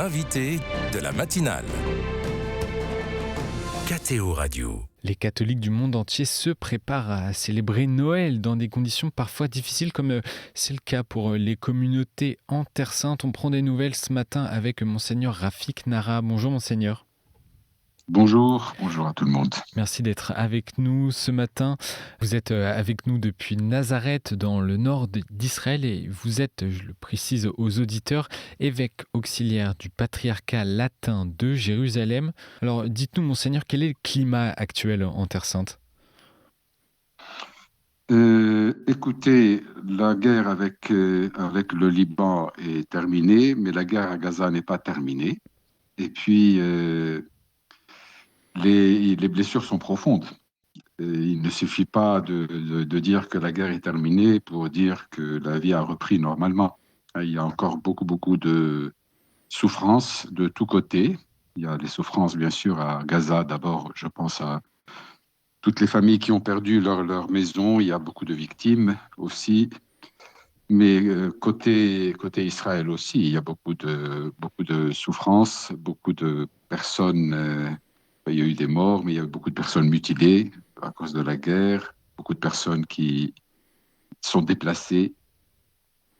l'invité de la matinale. KTO Radio. Les catholiques du monde entier se préparent à célébrer Noël dans des conditions parfois difficiles comme c'est le cas pour les communautés en Terre Sainte. On prend des nouvelles ce matin avec Monseigneur Rafik Nara. Bonjour Monseigneur. Bonjour à tout le monde. Merci d'être avec nous ce matin. Vous êtes avec nous depuis Nazareth dans le nord d'Israël et vous êtes, je le précise aux auditeurs, évêque auxiliaire du patriarcat latin de Jérusalem. Alors dites-nous Monseigneur, quel est le climat actuel en Terre Sainte ? Écoutez, la guerre avec le Liban est terminée, mais la guerre à Gaza n'est pas terminée. Et puis, les blessures sont profondes. Il ne suffit pas de dire que la guerre est terminée pour dire que la vie a repris normalement. Il y a encore beaucoup de souffrances de tous côtés. Il y a les souffrances, bien sûr, à Gaza. D'abord, je pense à toutes les familles qui ont perdu leur maison. Il y a beaucoup de victimes aussi. Mais côté Israël aussi, il y a beaucoup de souffrances, beaucoup de personnes. Il y a eu des morts, mais il y a eu beaucoup de personnes mutilées à cause de la guerre, beaucoup de personnes qui sont déplacées.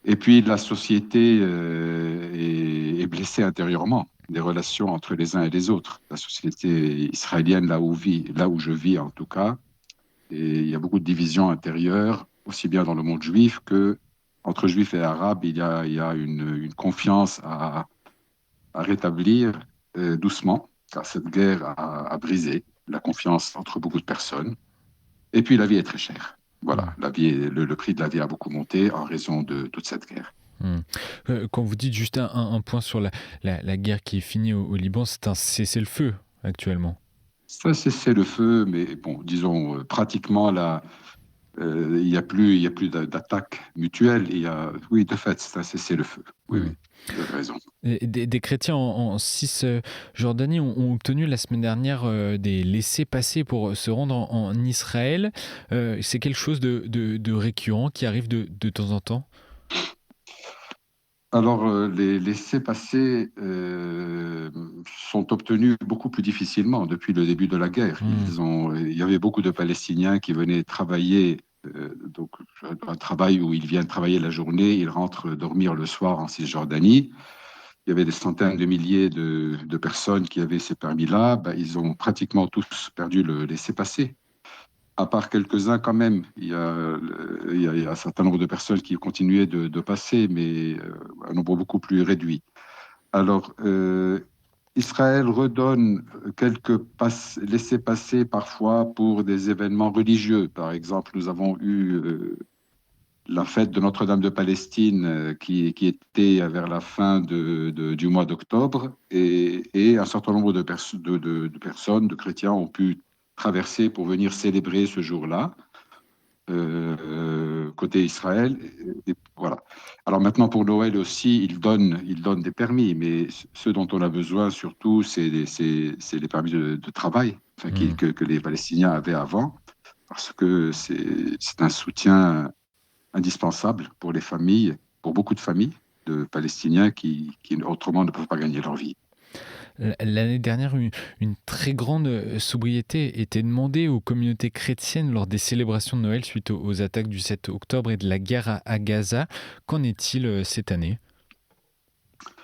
Et puis la société est blessée intérieurement, des relations entre les uns et les autres. La société israélienne, là où je vis en tout cas, et il y a beaucoup de divisions intérieures, aussi bien dans le monde juif que entre juifs et arabes. Il y a une confiance à rétablir doucement, car cette guerre a brisé la confiance entre beaucoup de personnes. Et puis la vie est très chère. Voilà, le prix de la vie a beaucoup monté en raison de toute cette guerre. Quand vous dites juste un point sur la guerre qui est finie au Liban, c'est un cessez-le-feu actuellement. Ça, c'est le feu, mais bon, disons, pratiquement il n'y a plus d'attaque mutuelle. Oui, de fait, c'est un cessez-le-feu. Oui, vous avez raison. Des chrétiens en Cisjordanie ont obtenu la semaine dernière des laissez-passer pour se rendre en Israël. C'est quelque chose de récurrent qui arrive de temps en temps ? Alors, les laissez-passer sont obtenus beaucoup plus difficilement depuis le début de la guerre. Il y avait beaucoup de Palestiniens qui venaient travailler, donc un travail où ils viennent travailler la journée, ils rentrent dormir le soir en Cisjordanie. Il y avait des centaines de milliers de personnes qui avaient ces permis-là. Ils ont pratiquement tous perdu le laissez-passer. À part quelques-uns quand même, il y a un certain nombre de personnes qui continuaient de passer, mais un nombre beaucoup plus réduit. Alors, Israël redonne quelques laissez-passer parfois pour des événements religieux. Par exemple, nous avons eu la fête de Notre-Dame de Palestine qui était vers la fin du mois d'octobre, et un certain nombre de personnes, de chrétiens, ont pu traverser pour venir célébrer ce jour-là, côté Israël. Et voilà. Alors maintenant, pour Noël aussi, ils donnent des permis, mais ce dont on a besoin surtout, c'est les permis de travail que les Palestiniens avaient avant, parce que c'est un soutien indispensable pour les familles, pour beaucoup de familles de Palestiniens qui autrement ne peuvent pas gagner leur vie. L'année dernière, une très grande sobriété était demandée aux communautés chrétiennes lors des célébrations de Noël suite aux attaques du 7 octobre et de la guerre à Gaza. Qu'en est-il cette année ?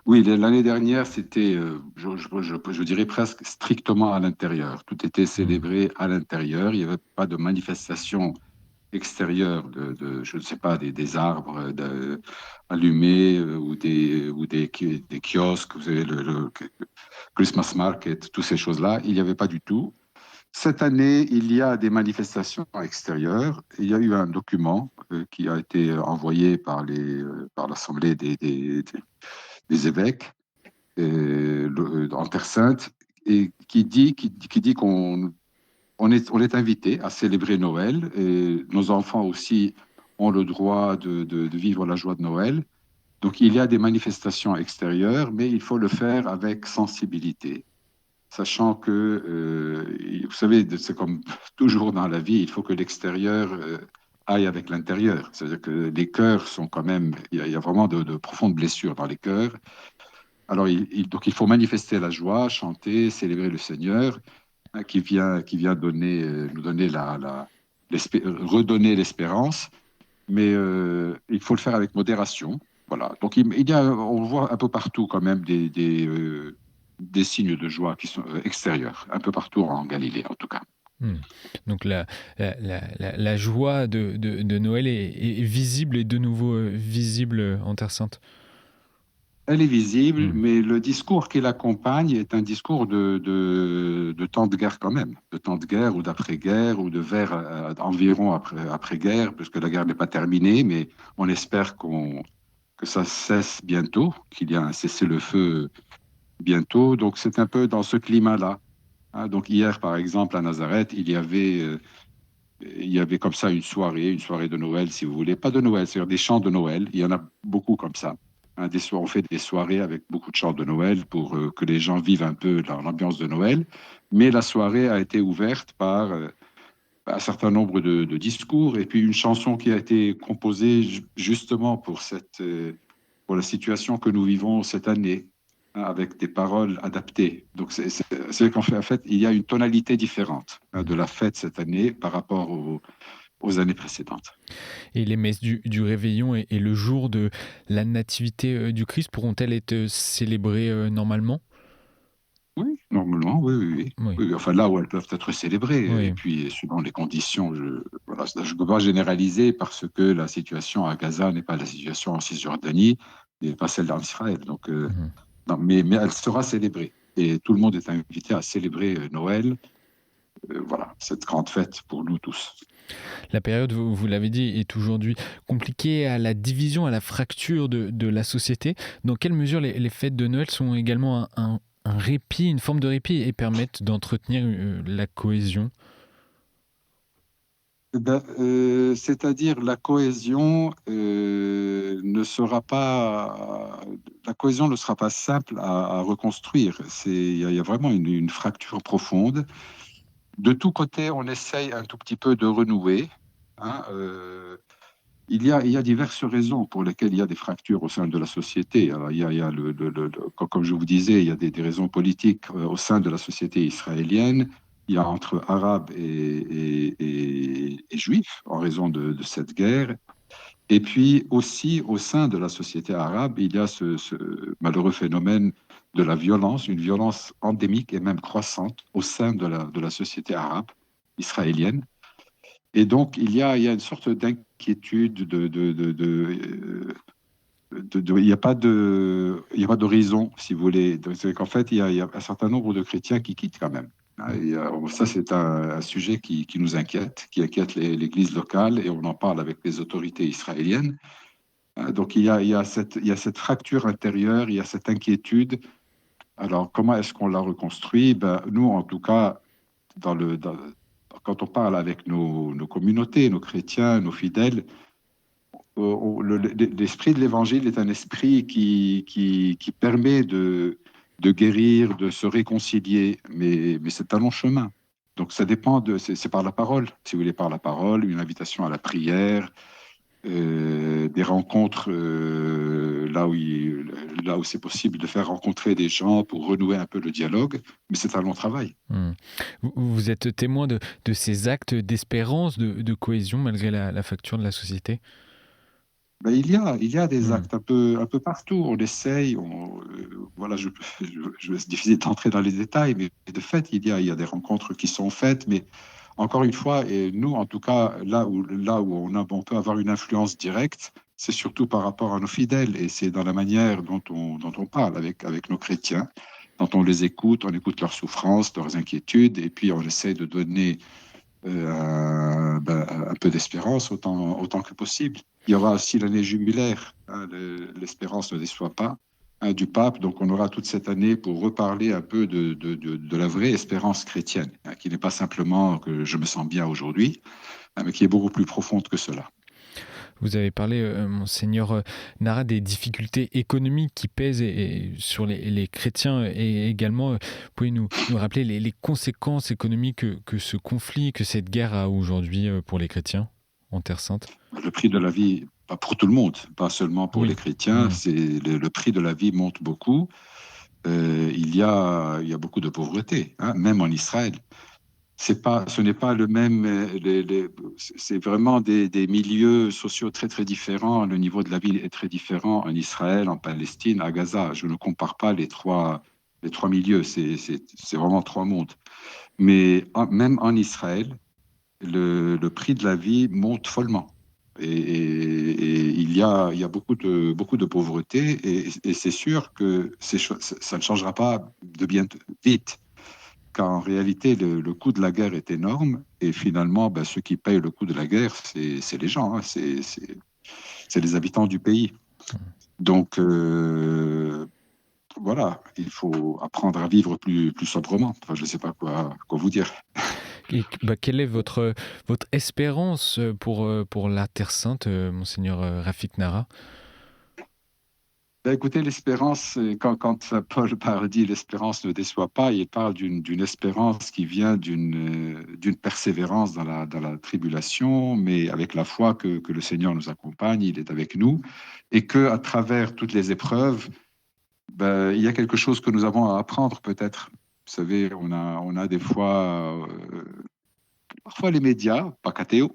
Oui, l'année dernière, c'était, je dirais presque strictement à l'intérieur. Tout était célébré à l'intérieur. Il n'y avait pas de manifestation extérieure je ne sais pas, des arbres allumés ou des kiosques, vous savez, le Christmas market, toutes ces choses-là. Il n'y avait pas du tout. Cette année, il y a des manifestations extérieures. Il y a eu un document qui a été envoyé par l'Assemblée des évêques en Terre Sainte, et qui dit qu'on est invité à célébrer Noël, et nos enfants aussi ont le droit de vivre la joie de Noël. Donc il y a des manifestations extérieures, mais il faut le faire avec sensibilité, sachant que, vous savez, c'est comme toujours dans la vie, il faut que l'extérieur aille avec l'intérieur. C'est-à-dire que les cœurs sont quand même, il y a vraiment de profondes blessures dans les cœurs. Alors, donc, il faut manifester la joie, chanter, célébrer le Seigneur, qui vient nous donner redonner l'espérance, mais il faut le faire avec modération. Voilà. Donc, on voit un peu partout quand même des signes de joie qui sont extérieurs, un peu partout en Galilée, en tout cas. Hmm. Donc la joie de Noël est visible et de nouveau visible en Terre Sainte. Elle est visible, Hmm. mais le discours qui l'accompagne est un discours de temps de guerre quand même, de temps de guerre ou d'après-guerre ou de vers environ après-guerre, puisque la guerre n'est pas terminée, mais on espère que ça cesse bientôt, qu'il y a un cessez-le-feu bientôt. Donc c'est un peu dans ce climat-là, hein. Donc hier, par exemple, à Nazareth, il y avait comme ça une soirée de Noël, si vous voulez. Pas de Noël, c'est-à-dire des chants de Noël. Il y en a beaucoup comme ça. Hein, on fait des soirées avec beaucoup de chants de Noël pour que les gens vivent un peu dans l'ambiance de Noël. Mais la soirée a été ouverte par un certain nombre de discours et puis une chanson qui a été composée justement pour la situation que nous vivons cette année, hein, avec des paroles adaptées. Donc, c'est qu'en fait, il y a une tonalité différente, hein, de la fête cette année par rapport aux années précédentes. Et les messes du Réveillon et le jour de la Nativité du Christ pourront-elles être célébrées normalement? Oui, normalement, oui, oui, oui. Oui, Oui, oui, enfin, là où elles peuvent être célébrées, et oui. puis suivant les conditions, voilà, je ne peux pas généraliser parce que la situation à Gaza n'est pas la situation en Cisjordanie, n'est pas celle d'Israël. Donc, Mhm. non, mais elle sera célébrée. Et tout le monde est invité à célébrer Noël, voilà, cette grande fête pour nous tous. La période, vous l'avez dit, est aujourd'hui compliquée à la division, à la fracture de la société. Dans quelle mesure les fêtes de Noël sont également un répit, une forme de répit et permettent d'entretenir la cohésion? C'est-à-dire la cohésion ne sera pas la cohésion ne sera pas simple à reconstruire. Il y a vraiment une fracture profonde. De tous côtés, on essaye un tout petit peu de renouer, hein. Il y a diverses raisons pour lesquelles il y a des fractures au sein de la société. Alors, il y a comme je vous disais, il y a des raisons politiques au sein de la société israélienne. Il y a entre arabes et juifs en raison de cette guerre. Et puis aussi au sein de la société arabe, il y a ce malheureux phénomène de la violence, une violence endémique et même croissante au sein de la société arabe israélienne. Et donc, il y a une sorte d'inquiétude, il n'y a pas d'horizon, si vous voulez. Donc, c'est qu'en fait, il y a un certain nombre de chrétiens qui quittent quand même. Ça, c'est un sujet qui nous inquiète, qui inquiète l'Église locale, et on en parle avec les autorités israéliennes. Donc, il y a cette fracture intérieure, il y a cette inquiétude. Alors, comment est-ce qu'on la reconstruit? Ben, nous, en tout cas, quand on parle avec nos communautés, nos chrétiens, nos fidèles, l'esprit de l'Évangile est un esprit qui permet de guérir, de se réconcilier, mais c'est un long chemin. Donc ça dépend c'est par la parole, si vous voulez, par la parole, une invitation à la prière, des rencontres là où c'est possible de faire rencontrer des gens pour renouer un peu le dialogue, mais c'est un long travail. Vous êtes témoin de ces actes d'espérance, de cohésion malgré la fracture de la société? Ben, il y a des Hmm. actes un peu partout. On essaye, voilà, c'est difficile d'entrer dans les détails, mais de fait, il y a des rencontres qui sont faites. Mais encore une fois, et nous, en tout cas, là où on peut avoir une influence directe, c'est surtout par rapport à nos fidèles. Et c'est dans la manière dont on parle avec nos chrétiens, dont on écoute leurs souffrances, leurs inquiétudes, et puis on essaie de donner un peu d'espérance autant que possible. Il y aura aussi l'année jubilaire, hein, l'espérance ne déçoit pas, hein, du pape. Donc on aura toute cette année pour reparler un peu de la vraie espérance chrétienne, hein, qui n'est pas simplement que je me sens bien aujourd'hui, hein, mais qui est beaucoup plus profonde que cela. Vous avez parlé, monseigneur Nara, des difficultés économiques qui pèsent sur les chrétiens et également, pouvez nous rappeler les conséquences économiques que ce conflit, que cette guerre a aujourd'hui pour les chrétiens en Terre Sainte? Le prix de la vie pas pour tout le monde, pas seulement pour Oui. les chrétiens. Le prix de la vie monte beaucoup. Il y a beaucoup de pauvreté, hein, même en Israël. Ce n'est pas le même. C'est vraiment des milieux sociaux très très différents. Le niveau de la vie est très différent en Israël, en Palestine, à Gaza. Je ne compare pas les trois milieux. C'est vraiment trois mondes. Mais même en Israël, le prix de la vie monte follement. Et il y a beaucoup de pauvreté. Et c'est sûr que ça ne changera pas de bien vite. Car en réalité, le coût de la guerre est énorme. Et finalement, ben, ceux qui payent le coût de la guerre, c'est les gens, hein, c'est les habitants du pays. Donc, voilà, il faut apprendre à vivre plus sobrement. Enfin, je ne sais pas quoi vous dire. Et quelle est votre espérance pour la Terre Sainte, monseigneur Rafik Nara? Ben, écoutez, l'espérance, quand Paul dit l'espérance ne déçoit pas, il parle d'une espérance qui vient d'une persévérance dans la tribulation, mais avec la foi que le Seigneur nous accompagne, il est avec nous, et que à travers toutes les épreuves, ben, il y a quelque chose que nous avons à apprendre peut-être. Vous savez, on a des fois, parfois les médias, pas Catéo,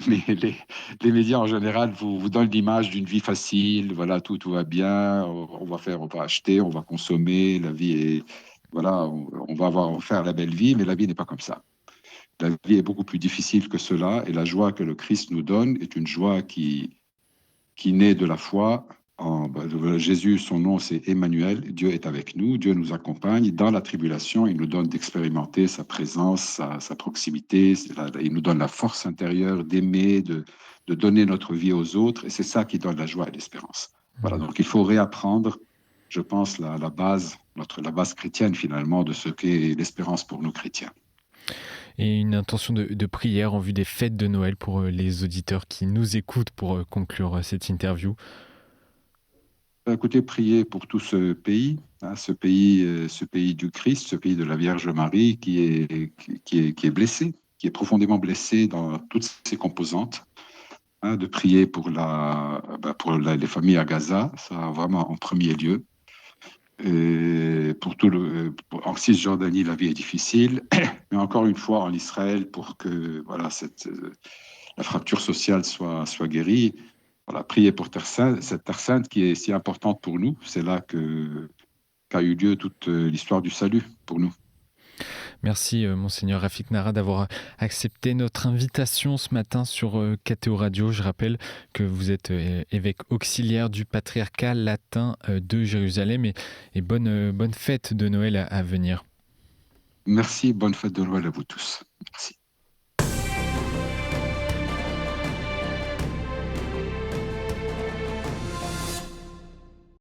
mais les médias en général vous donnent l'image d'une vie facile, voilà, tout va bien, on va acheter, on va consommer, la vie est, voilà, on va faire la belle vie, mais la vie n'est pas comme ça. La vie est beaucoup plus difficile que cela, et la joie que le Christ nous donne est une joie qui naît de la foi. Jésus, son nom, c'est Emmanuel. Dieu est avec nous, Dieu nous accompagne. Dans la tribulation, il nous donne d'expérimenter sa présence, sa proximité. Il nous donne la force intérieure d'aimer, de donner notre vie aux autres. Et c'est ça qui donne la joie et l'espérance. Voilà, donc il faut réapprendre, je pense, la base chrétienne finalement de ce qu'est l'espérance pour nous chrétiens. Et une intention de prière en vue des fêtes de Noël pour les auditeurs qui nous écoutent pour conclure cette interview. Écoutez, priez pour tout ce pays, hein, ce pays du Christ, ce pays de la Vierge Marie qui est blessé, qui est profondément blessé dans toutes ses composantes. Hein, de prier pour les familles à Gaza, ça vraiment en premier lieu. Et en Cisjordanie, la vie est difficile, mais encore une fois en Israël pour que voilà, la fracture sociale soit guérie. Voilà, prier pour cette Terre Sainte qui est si importante pour nous. C'est là qu'a eu lieu toute l'histoire du salut pour nous. Merci monseigneur Rafik Nara d'avoir accepté notre invitation ce matin sur KTO Radio. Je rappelle que vous êtes évêque auxiliaire du patriarcat latin de Jérusalem et bonne fête de Noël à venir. Merci, bonne fête de Noël à vous tous. Merci.